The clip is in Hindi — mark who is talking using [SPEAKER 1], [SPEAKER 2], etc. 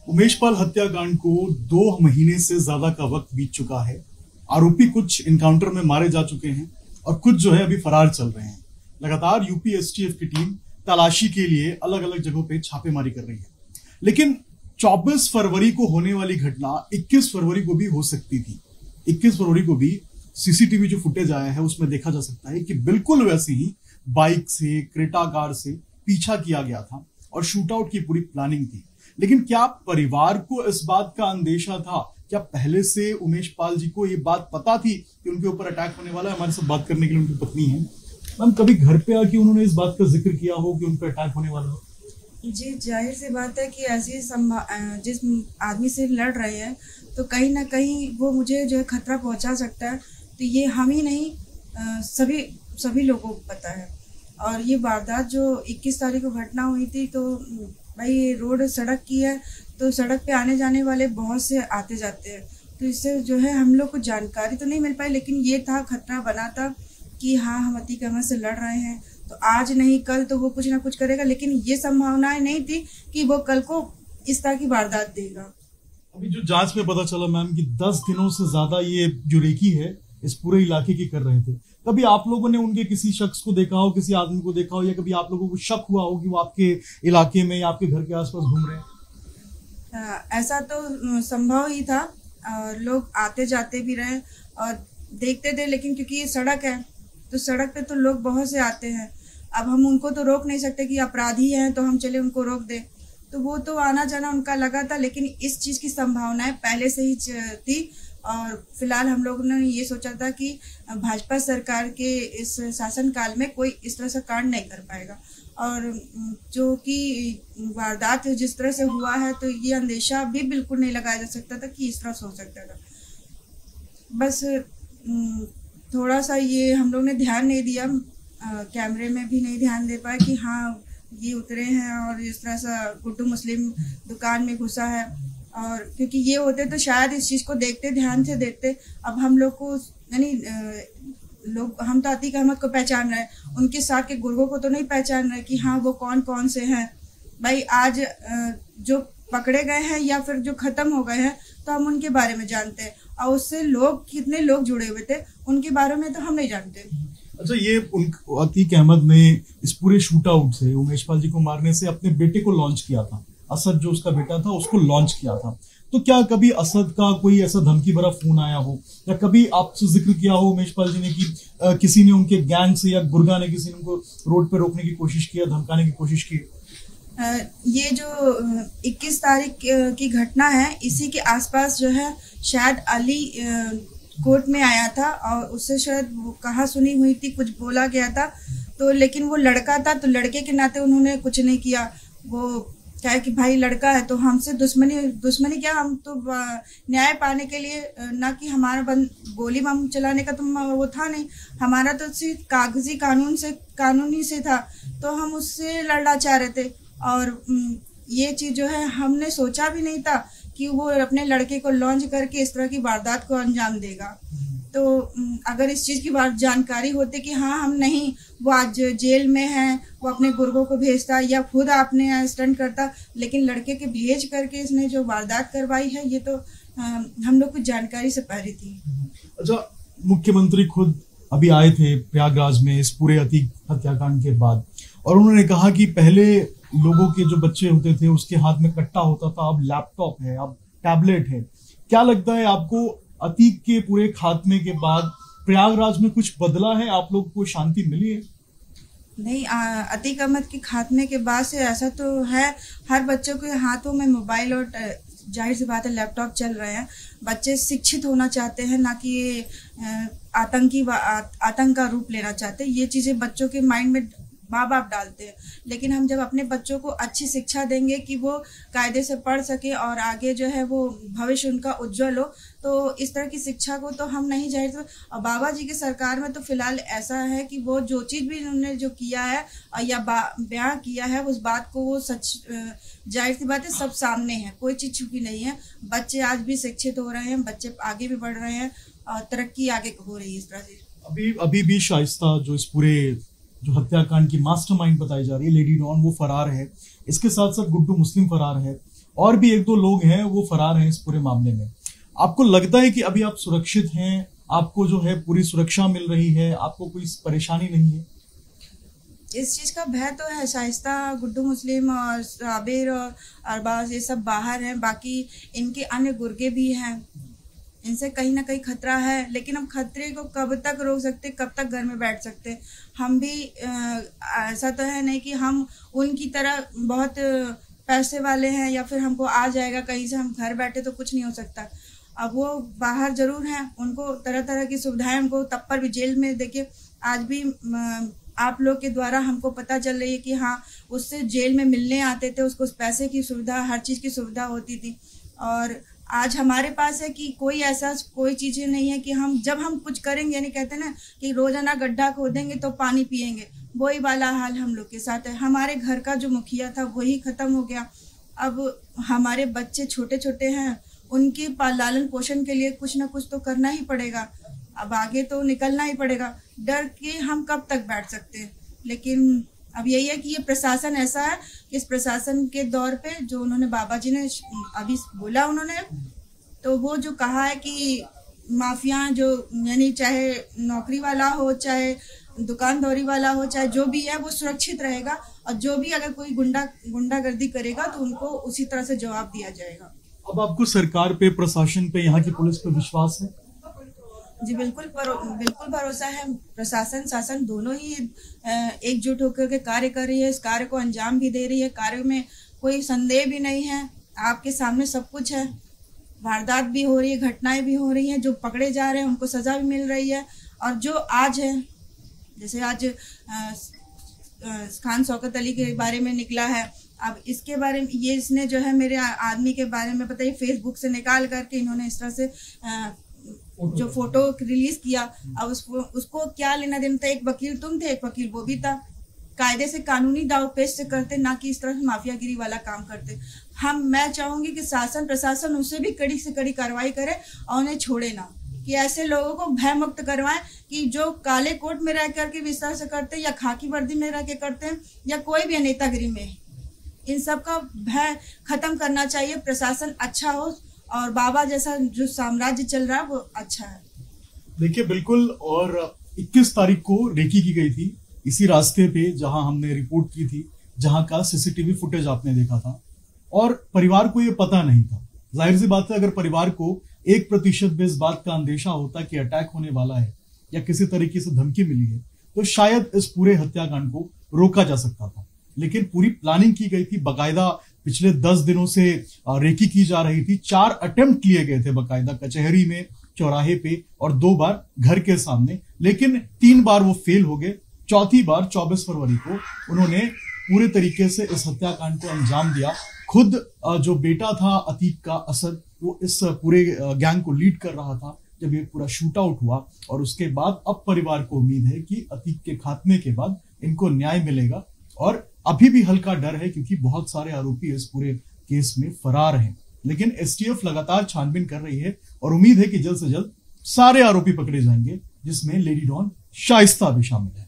[SPEAKER 1] उमेश पाल हत्याकांड को 2 महीने से ज्यादा का वक्त बीत चुका है। आरोपी कुछ इनकाउंटर में मारे जा चुके हैं और कुछ जो है अभी फरार चल रहे हैं। लगातार यूपी एसटीएफ की टीम तलाशी के लिए अलग अलग जगहों पे छापेमारी कर रही है, लेकिन 24 फरवरी को होने वाली घटना 21 फरवरी को भी हो सकती थी। 21 फरवरी को भी सीसीटीवी जो फुटेज आया है उसमें देखा जा सकता है कि बिल्कुल वैसे ही बाइक से, क्रेटा कार से पीछा किया गया था और शूटआउट की पूरी प्लानिंग थी। लेकिन क्या परिवार को इस बात का अंदेशा था? क्या पहले से उमेश पाल जी को ये बात पता थी कि उनके ऊपर अटैक होने वाला है? हमारे साथ बात करने के लिए उनकी पत्नी है। मैम, कभी घर पे आके उन्होंने इस बात का जिक्र किया हो कि उन पर अटैक होने वाला हो?
[SPEAKER 2] जी, जाहिर सी बात है कि ऐसी जिस आदमी से लड़ रहे हैं तो कहीं ना कहीं वो मुझे जो है खतरा पहुंचा सकता है। तो ये हम ही नहीं, सभी लोगों को पता है। और ये वारदात जो 21 तारीख को घटना हुई थी, तो भाई रोड सड़क की है, तो सड़क पे आने जाने वाले बहुत से आते जाते हैं, तो इससे जो है हम लोग को जानकारी तो नहीं मिल पाई, लेकिन ये था, खतरा बना था कि हाँ, हम अतीक अहमद से लड़ रहे हैं, तो आज नहीं कल तो वो कुछ ना कुछ करेगा। लेकिन ये संभावनाएं नहीं थी कि वो कल को इस तरह की वारदात देगा।
[SPEAKER 1] अभी जो जांच में पता चला मैम कि 10 दिनों से ज्यादा ये जो रेकी है इस पूरे इलाके की कर रहे थे। कभी आप लोगों ने उनके किसी शख्स को देखा हो, किसी आदमी को देखा हो, या कभी आप लोगों को शक हुआ हो कि वो आपके इलाके में या आपके घर के आसपास घूम रहे हैं?
[SPEAKER 2] ऐसा तो संभव ही था, और लोग आते जाते भी रहे और देखते थे, लेकिन क्योंकि ये सड़क है तो सड़क पे तो लोग बहुत से आते हैं। अब हम उनको तो रोक नहीं सकते कि अपराधी हैं तो हम चले उनको रोक दें, तो वो तो आना जाना उनका लगा था। लेकिन इस चीज़ की संभावनाएं पहले से ही थी, और फिलहाल हम लोगों ने ये सोचा था कि भाजपा सरकार के इस शासनकाल में कोई इस तरह से कांड नहीं कर पाएगा। और जो कि वारदात जिस तरह से हुआ है, तो ये अंदेशा भी बिल्कुल नहीं लगाया जा सकता था कि इस तरह से हो सकता था। बस थोड़ा सा ये हम लोग ने ध्यान नहीं दिया, कैमरे में भी नहीं ध्यान दे पाए कि हाँ, ये उतरे हैं और इस तरह से गुड्डू मुस्लिम दुकान में घुसा है। और क्योंकि ये होते तो शायद इस चीज़ को देखते, ध्यान से देखते। अब हम लोग को यानी हम तो अतीक अहमद को पहचान रहे हैं, उनके साथ के गुर्गों को तो नहीं पहचान रहे कि हाँ, वो कौन कौन से हैं। भाई आज जो पकड़े गए हैं या फिर जो ख़त्म हो गए हैं, तो हम उनके बारे में जानते हैं, और उससे कितने लोग जुड़े हुए थे उनके बारे में तो हम नहीं जानते।
[SPEAKER 1] अच्छा, ये अतीक अहमद ने इस पूरे शूट आउट से, उमेश पाल जी को मारने से, अपने बेटे को लॉन्च किया था। असद जो उसका बेटा था उसको लॉन्च किया था। तो क्या कभी असद का कोई ऐसा धमकी भरा फोन आया हो, या कभी आपसे जिक्र किया हो उमेश पाल जी ने कि किसी ने उनके गैंग से या गुर्गा ने किसी ने उनको रोड पे रोकने की कोशिश किया, धमकाने की कोशिश की?
[SPEAKER 2] ये जो 21 तारीख की घटना है, इसी के आसपास जो है शायद अली कोर्ट में आया था, और उससे शायद वो कहा सुनी हुई थी, कुछ बोला गया था। तो लेकिन वो लड़का था, तो लड़के के नाते उन्होंने कुछ नहीं किया। वो क्या है कि भाई लड़का है तो हमसे दुश्मनी क्या, हम तो न्याय पाने के लिए, ना कि हमारा गोली बम चलाने का तो वो था नहीं, हमारा तो सिर्फ कानूनी से था, तो हम उससे लड़ना चाह रहे थे। और ये चीज़ जो है हमने सोचा भी नहीं था कि वो अपने लड़के को लॉन्च करके इस तरह की वारदात को अंजाम देगा। तो अगर इस चीज़ की जानकारी होती कि हाँ, हम नहीं, वो आज जेल में है, वो अपने गुर्गों को भेजता या खुद अपने स्टंट करता, लेकिन लड़के के भेज करके इसने जो वारदात करवाई है, ये तो हम लोग को जानकारी से पहले थी।
[SPEAKER 1] अच्छा, मुख्यमंत्री खुद अभी आए थे प्रयागराज में इस पूरे अतीक हत्याकांड के बाद, और उन्होंने कहा कि पहले लोगों के जो बच्चे होते थे उसके हाथ में कट्टा होता था, अब लैपटॉप है, अब टैबलेट है। क्या लगता है आपको, अतीक के पूरे खात्मे के बाद प्रयागराज में कुछ बदला है? आप लोग को शांति मिली है?
[SPEAKER 2] नहीं, अतीक अहमद के खात्मे के बाद से ऐसा तो है, हर बच्चों के हाथों में मोबाइल और जाहिर सी बात है लैपटॉप चल रहे हैं। बच्चे शिक्षित होना चाहते हैं, ना कि आतंक का रूप लेना चाहते। ये चीज़ें बच्चों के माइंड में माँ बाप डालते हैं, लेकिन हम जब अपने बच्चों को अच्छी शिक्षा देंगे कि वो कायदे से पढ़ सके और आगे जो है वो भविष्य उनका उज्जवल हो, तो इस तरह की शिक्षा को तो हम नहीं जाहिर। और बाबा जी की सरकार में तो फिलहाल ऐसा है कि वो जो चीज़ भी उन्होंने जो किया है या बयां किया है, उस बात को वो सच, जाहिर सी बात है, सब सामने है, कोई चीज़ छुपी नहीं है। बच्चे आज भी शिक्षित हो रहे हैं, बच्चे आगे भी बढ़ रहे हैं और तरक्की आगे हो रही है इस तरह से।
[SPEAKER 1] अभी भी शाइस्ता, जो इस पूरे जो हत्याकांड की मास्टरमाइंड बताई जा रही है, लेडी डॉन, वो फरार है। इसके साथ साथ गुड्डू मुस्लिम फरार है, और भी एक दो लोग हैं वो फरार हैं इस पूरे मामले में। आपको लगता है कि अभी आप सुरक्षित हैं, आपको जो है पूरी सुरक्षा मिल रही है, आपको कोई परेशानी नहीं है?
[SPEAKER 2] इस चीज का भय तो है। शाइस्ता, गुड्डू मुस्लिम और साबिर और अरबाज ये सब बाहर हैं, बाकी इनके अन्य गुर्गे भी हैं, इनसे कहीं ना कहीं खतरा है। लेकिन हम खतरे को कब तक रोक सकते, कब तक घर में बैठ सकते? हम भी ऐसा तो है नहीं कि हम उनकी तरह बहुत पैसे वाले हैं या फिर हमको आ जाएगा कहीं से, हम घर बैठे तो कुछ नहीं हो सकता। अब वो बाहर जरूर हैं, उनको तरह तरह की सुविधाएं, उनको तब पर भी जेल में देखिए, आज भी आप लोग के द्वारा हमको पता चल रही है कि हाँ, उससे जेल में मिलने आते थे, उसको पैसे की सुविधा, हर चीज़ की सुविधा होती थी। और आज हमारे पास है कि कोई ऐसा कोई चीज़ें नहीं है कि हम जब हम कुछ करेंगे, यानी कहते हैं ना कि रोजाना गड्ढा खोदेंगे तो पानी पिएंगे, वही वाला हाल हम लोग के साथ है। हमारे घर का जो मुखिया था वही खत्म हो गया। अब हमारे बच्चे छोटे छोटे हैं, उनके लालन पोषण के लिए कुछ ना कुछ तो करना ही पड़ेगा। अब आगे तो निकलना ही पड़ेगा, डर के हम कब तक बैठ सकते हैं। लेकिन अब यही है कि ये प्रशासन ऐसा है, इस प्रशासन के दौर पे जो उन्होंने बाबा जी ने अभी बोला, उन्होंने तो वो जो कहा है कि माफिया जो, यानी चाहे नौकरी वाला हो, चाहे दुकानदारी वाला हो, चाहे जो भी है वो सुरक्षित रहेगा, और जो भी अगर कोई गुंडागर्दी करेगा तो उनको उसी तरह से जवाब दिया जाएगा।
[SPEAKER 1] अब आपको सरकार पे, प्रशासन पे, यहाँ की पुलिस पे विश्वास है?
[SPEAKER 2] जी बिल्कुल भरोसा है। प्रशासन शासन दोनों ही एकजुट होकर के कार्य कर रही है, इस कार्य को अंजाम भी दे रही है। कार्य में कोई संदेह भी नहीं है, आपके सामने सब कुछ है। वारदात भी हो रही है, घटनाएं भी हो रही हैं, जो पकड़े जा रहे हैं उनको सजा भी मिल रही है। और जो आज है, जैसे आज खान शौकत अली के बारे में निकला है, अब इसके बारे में ये इसने जो है मेरे आदमी के बारे में पता है फेसबुक से निकाल करके इन्होंने इस तरह से जो फोटो रिलीज किया। अब उसको क्या लेना देना था? एक वकील तुम थे, एक वकील वो भी था। कायदे से, कानूनी दाव पेश से करते, ना कि इस तरह से माफियागिरी वाला काम करते। मैं चाहूंगी कि शासन प्रशासन उससे भी कड़ी से कड़ी कार्रवाई करे और उन्हें छोड़े ना, कि ऐसे लोगों को भय मुक्त करवाएं कि जो काले कोट में रह करके विस्तार से करते हैं, या खाकी वर्दी में रह के करते हैं, या कोई भी नेतागिरी में, इन सब का भय खत्म करना चाहिए। प्रशासन अच्छा हो और बाबा जैसा जो साम्राज्य चल रहा है वो अच्छा है।
[SPEAKER 1] देखिए बिल्कुल, और 21 तारीख को रेकी की गई थी इसी रास्ते पे जहां हमने रिपोर्ट की थी, जहां का सीसीटीवी फुटेज आपने देखा था, और परिवार को ये पता नहीं था। जाहिर सी बात है, अगर परिवार को 1% भी इस बात का अंदेशा होता कि अटैक होने वाला है या किसी तरीके से धमकी मिली है, तो शायद इस पूरे हत्याकांड को रोका जा सकता था। लेकिन पूरी प्लानिंग की गई थी, बकायदा पिछले 10 दिनों से रेकी की जा रही थी। 4 अटेम्प्ट किए गए थे बकायदा, कचहरी में, चौराहे पे, और 2 बार घर के सामने, लेकिन 3 बार वो फेल हो गए। चौथी बार 24 फरवरी को उन्होंने पूरे तरीके से इस हत्याकांड को अंजाम दिया। खुद जो बेटा था अतीक का, असद, वो इस पूरे गैंग को लीड कर रहा था जब ये पूरा शूट आउट हुआ। और उसके बाद अब परिवार को उम्मीद है कि अतीक के खात्मे के बाद इनको न्याय मिलेगा। और अभी भी हल्का डर है क्योंकि बहुत सारे आरोपी इस पूरे केस में फरार हैं। लेकिन एसटीएफ लगातार छानबीन कर रही है और उम्मीद है कि जल्द से जल्द सारे आरोपी पकड़े जाएंगे, जिसमें लेडी डॉन शाइस्ता भी शामिल है।